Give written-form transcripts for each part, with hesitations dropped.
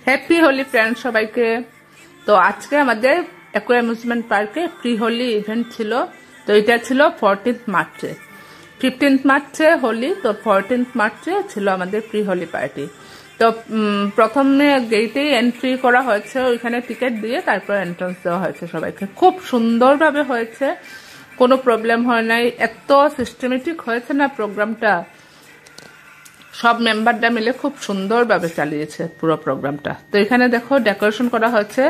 Happy Holi friends সবাইকে। তো আজকে আমাদের একো অ্যামিউজমেন্ট পার্কে প্রি হোলি ইভেন্ট ছিল। তো এটা ছিল 14th মার্চে। 15th মার্চে হোলি, তো 14th মার্চে ছিল আমাদের প্রি হোলি পার্টি। তো প্রথমে গেটেই এন্ট্রি করা হয়েছে, ওইখানে টিকিট দিয়ে তারপর এন্ট্রান্স দেওয়া হয়েছে সবাইকে। খুব সুন্দরভাবে হয়েছে, কোনো প্রবলেম হয় নাই। এত সিস্টেমেটিক হয়েছে না প্রোগ্রামটা, সব মেম্বাররা মিলে খুব সুন্দরভাবে চালিয়েছে পুরো প্রোগ্রামটা। তো এখানে দেখো ডেকোরেশন করা হয়েছে,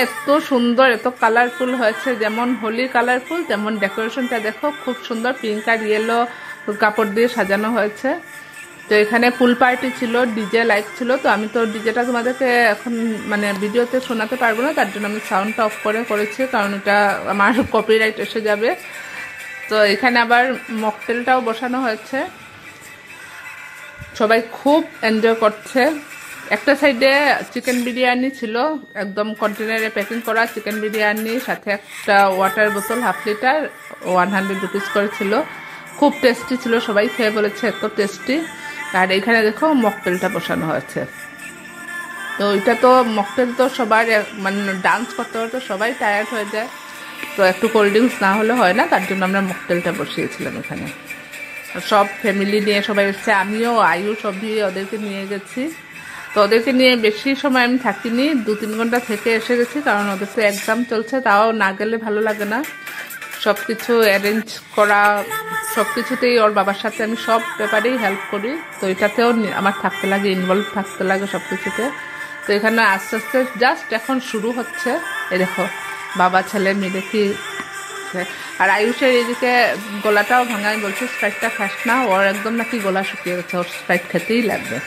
এত সুন্দর, এত কালারফুল হয়েছে, যেমন হোলি কালারফুল তেমন ডেকোরেশনটা দেখো খুব সুন্দর, পিঙ্ক আর ইয়েলো কাপড় দিয়ে সাজানো হয়েছে। তো এখানে ফুল পার্টি ছিল, ডিজে লাইট ছিল। তো আমি তো ডিজেটা তোমাদেরকে এখন মানে ভিডিওতে শোনাতে পারবো না, তার জন্য আমি সাউন্ডটা অফ করে করেছি, কারণ এটা আমার কপিরাইট এসে যাবে। তো এখানে আবার মকটেলটাও বসানো হয়েছে, সবাই খুব এনজয় করছে। একটা সাইডে চিকেন বিরিয়ানি ছিল, একদম কন্টেনারে প্যাকিং করা চিকেন বিরিয়ানি, সাথে একটা ওয়াটার বোতল 1/2 লিটার 100 রুপিস করে ছিল। খুব টেস্টি ছিল, সবাই খেয়ে বলেছে এত টেস্টি। আর এখানে দেখো মকটেলটা বসানো হয়েছে। তো এটা তো মকটেল তো সবার মানে ডান্স করতে করতে সবাই টায়ার্ড হয়ে যায়, তো একটু কোল্ড ড্রিঙ্কস না হলে হয় না, তার জন্য আমরা মকটেলটা বসিয়েছিলাম এখানে। সব ফ্যামিলি নিয়ে সবাই এসছে, আমিও আয়ু সবই ওদেরকে নিয়ে গেছি। তো ওদেরকে নিয়ে বেশি সময় আমি থাকিনি, 2-3 ঘন্টা থেকে এসে গেছি, কারণ ওদের তো এক্সাম চলছে, তাও না গেলে ভালো লাগে না। সব কিছু অ্যারেঞ্জ করা, সব কিছুতেই ওর বাবার সাথে আমি সব ব্যাপারেই হেল্প করি, তো এটাতেও আমার থাকতে লাগে, ইনভলভ থাকতে লাগে সব কিছুতে। তো এখানে আস্তে আস্তে জাস্ট এখন শুরু হচ্ছে। এই দেখো বাবা ছেলে মিলে কি। আর আয়ুষের এদিকে গলাটাও ভাঙা, আমি বলছি স্প্রাইটটা খাস না, ওর একদম নাকি গলা শুকিয়ে গেছে, ওর স্প্রাইট খেতেই লাগবে।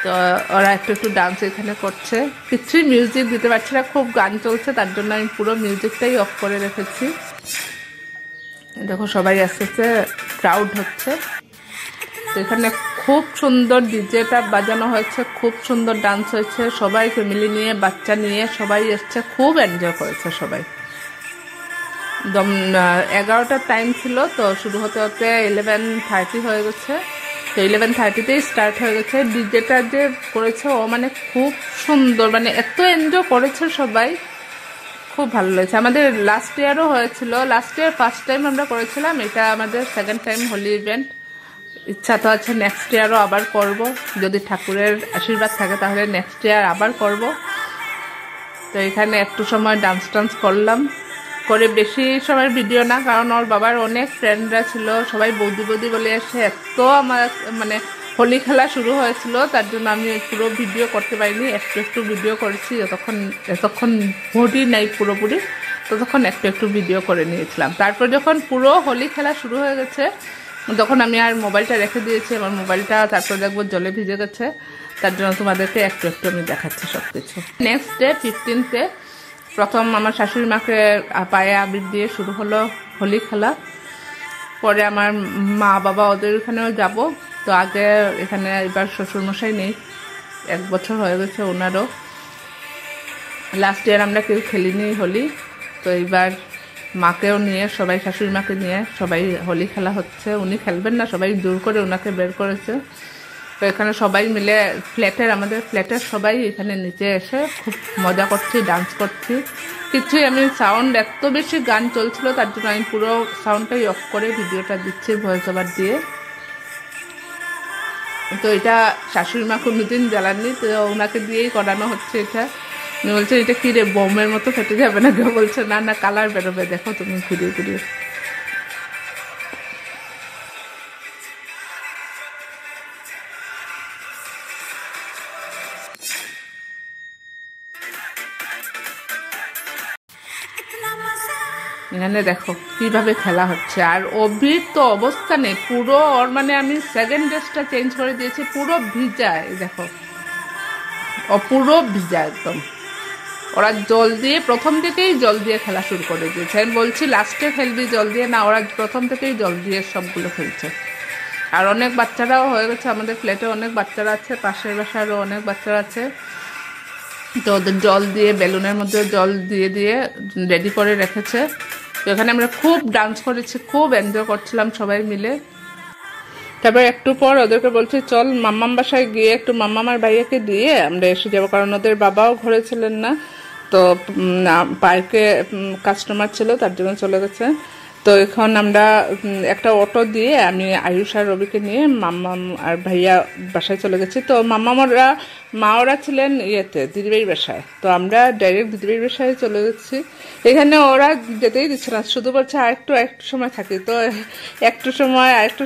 তো ওরা একটু একটু ডান্স এখানে করছে, কিছুই মিউজিক দিতে পারছি না, খুব গান চলছে, তার জন্য আমি পুরো মিউজিকটাই অফ করে রেখেছি। দেখো সবাই আস্তে আস্তে ক্রাউড হচ্ছে। তো এখানে খুব সুন্দর ডিজেটা বাজানো হয়েছে, খুব সুন্দর ডান্স হয়েছে, সবাই ফ্যামিলি নিয়ে বাচ্চা নিয়ে সবাই এসছে, খুব এনজয় করেছে সবাই। একদম 11টার টাইম ছিল, তো শুরু হতে হতে 11:30 হয়ে গেছে। তো 11:30তেই স্টার্ট হয়ে গেছে। ডিজেটা যে করেছে ও মানে খুব সুন্দর, মানে এত এনজয় করেছে সবাই, খুব ভালো লেগেছে। আমাদের লাস্ট ইয়ারও হয়েছিল, লাস্ট ইয়ার ফার্স্ট টাইম আমরা করেছিলাম, এটা আমাদের সেকেন্ড টাইম হোলি ইভেন্ট। ইচ্ছা তো আছে নেক্সট ইয়ারও আবার করব, যদি ঠাকুরের আশীর্বাদ থাকে তাহলে নেক্সট ইয়ার আবার করব। তো এখানে একটু সময় ডান্স টান্স করলাম, করে বেশি সময় ভিডিও না, কারণ ওর বাবার অনেক ফ্রেন্ডরা ছিল, সবাই বৌদি বৌদি বলে এসে এত আমার মানে হোলি খেলা শুরু হয়েছিল, তার জন্য আমি পুরো ভিডিও করতে পারিনি, একটু একটু ভিডিও করেছি। যতক্ষণ ভোটই নাই পুরোপুরি, ততক্ষণ একটু একটু ভিডিও করে নিয়েছিলাম। তারপর যখন পুরো হোলি খেলা শুরু হয়ে গেছে, তখন আমি আর মোবাইলটা রেখে দিয়েছি, আমার মোবাইলটা তারপর দেখবো জলে ভিজে গেছে, তার জন্য তোমাদেরকে একটু একটু আমি দেখাচ্ছি সব কিছু। নেক্সট ডে 15th-এ প্রথম আমার শাশুড়ি মাকে পায়ে আবির দিয়ে শুরু হলো হোলি খেলা। পরে আমার মা বাবা ওদের ওখানেও যাব। তো আগে এখানে এবার শ্বশুরমশাই নেই, 1 বছর হয়ে গেছে ওনারও। লাস্ট ইয়ার আমরা কেউ খেলিনি হোলি, তো এইবার মাকেও নিয়ে সবাই, শাশুড়ি মাকে নিয়ে সবাই হোলি খেলা হচ্ছে। উনি খেলবেন না, সবাই জোর করে ওনাকে বের করেছে। তো এখানে সবাই মিলে আমাদের ফ্ল্যাটের সবাই এখানে নিচে এসে খুব মজা করছি, ডান্স করছি। কিছুই আমি সাউন্ড, এত বেশি গান চলছিল, তার জন্য আমি পুরো সাউন্ডটাই অফ করে ভিডিওটা দিচ্ছি ভয়েস ওভার দিয়ে। তো এটা শাশুড়ি মা কোনোদিন জ্বালাননি, তো ওনাকে দিয়েই করানো হচ্ছে এটা। উনি বলছেন এটা কি রে, বোমের মতো ফেটে যাবে না? কেউ বলছে না না, কালার বেরোবে, দেখো তুমি ঘুরিয়ে ঘুরিয়ে। এখানে দেখো কিভাবে খেলা হচ্ছে। আর অভির তো অবস্থা নেই, পুরো ওর মানে আমি সেকেন্ড ড্রেসটা চেঞ্জ করে দিয়েছি, পুরো ভিজায়, দেখো ও পুরো ভিজা একদম। ওরা জল দিয়ে প্রথম থেকেই জল দিয়ে খেলা শুরু করে দিয়েছে। আমি বলছি লাস্টে খেলবি জল দিয়ে, না, ওরা প্রথম থেকেই জল দিয়ে সবগুলো খেলছে। আর অনেক বাচ্চারাও হয়ে গেছে, আমাদের ফ্ল্যাটে অনেক বাচ্চারা আছে, পাশের বাসারও অনেক বাচ্চারা আছে। তো ওদের জল দিয়ে, বেলুনের মধ্যে জল দিয়ে দিয়ে রেডি করে রেখেছে। তো এখানে আমরা খুব ডান্স করেছি, খুব এনজয় করছিলাম সবাই মিলে। তারপর একটু পর ওদেরকে বলছি চল মাম্মাম বাসায় গিয়ে একটু মাম্মামার ভাইয়াকে দিয়ে আমরা এসে যাবো, কারণ ওদের বাবাও ঘরে ছিলেন না, তো পার্কে কাস্টমার ছিল তার জন্য চলে গেছে। তো এখন আমরা একটা অটো দিয়ে আমি আয়ুষ আর রবিকে নিয়ে মাম্মাম আর ভাইয়া বাসায় চলে গেছি। তো মাম্মামরা ওরা ছিলেন ইয়েতে দিদিবাড়ির বাসায়, তো আমরা ডাইরেক্ট দিদিবাড়ির বাসায় চলে গেছি। এখানে ওরা যেতেই দিচ্ছে না, শুধু বলছে আরেকটু সময় থাকি। তো আরেকটু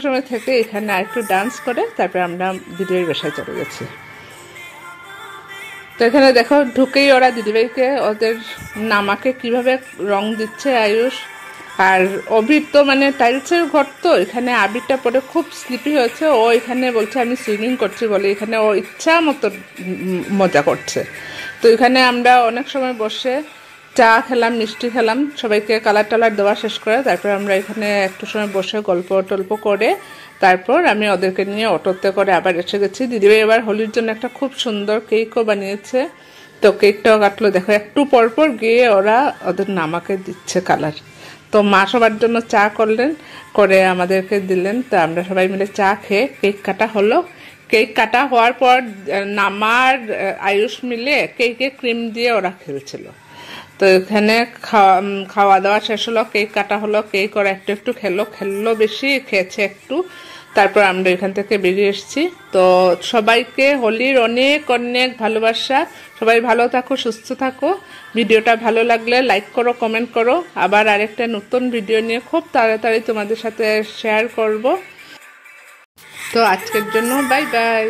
সময় থেকে এখানে আরেকটু ডান্স করে তারপরে আমরা দিদিবাড়ির বাসায় চলে গেছি। তো এখানে দেখো ঢুকেই ওরা দিদিভাইকে ওদের নামাকে কিভাবে রং দিচ্ছে আয়ুষ। আর অভির তো মানে টাইলসের ঘর, তো এখানে আবিরটা পরে খুব স্লিপি হয়েছে, ও এখানে বলছে আমি সুইমিং করছি বলে এখানে ও ইচ্ছা মতো মজা করছে। তো এখানে আমরা অনেক সময় বসে চা খেলাম, মিষ্টি খেলাম, সবাইকে কালার টালার দেওয়া শেষ করে তারপর আমরা এখানে একটু সময় বসে গল্প টল্প করে তারপর আমি ওদেরকে নিয়ে অটোতে করে আবার এসে গেছি। দিদিভাই এবার হোলির জন্য একটা খুব সুন্দর কেকও বানিয়েছে, তো কেকটাও কাটলো। দেখো একটু পরপর গিয়ে ওরা ওদের নামাকে দিচ্ছে কালার। তো মা সবার জন্য চা করলেন, করে আমাদেরকে দিলেন। তো আমরা সবাই মিলে চা খেয়ে কেক কাটা হলো। কেক কাটা হওয়ার পর নামার আয়ুষ মিলে কেকে ক্রিম দিয়ে ওরা খেলছিল। তো এখানে খাওয়া দাওয়া শেষ হলো, কেক কাটা হলো, কেক ওরা একটু খেললো বেশি, খেয়েছে একটু। তারপর আমরা এখান থেকে বেরিয়ে এসেছি। তো সবাইকে হোলির অনেক অনেক ভালোবাসা, সবাই ভালো থাকো, সুস্থ থাকো। ভিডিওটা ভালো লাগলে লাইক করো, কমেন্ট করো। আবার আরেকটা নতুন ভিডিও নিয়ে খুব তাড়াতাড়ি তোমাদের সাথে শেয়ার করব। তো আজকের জন্য বাই বাই।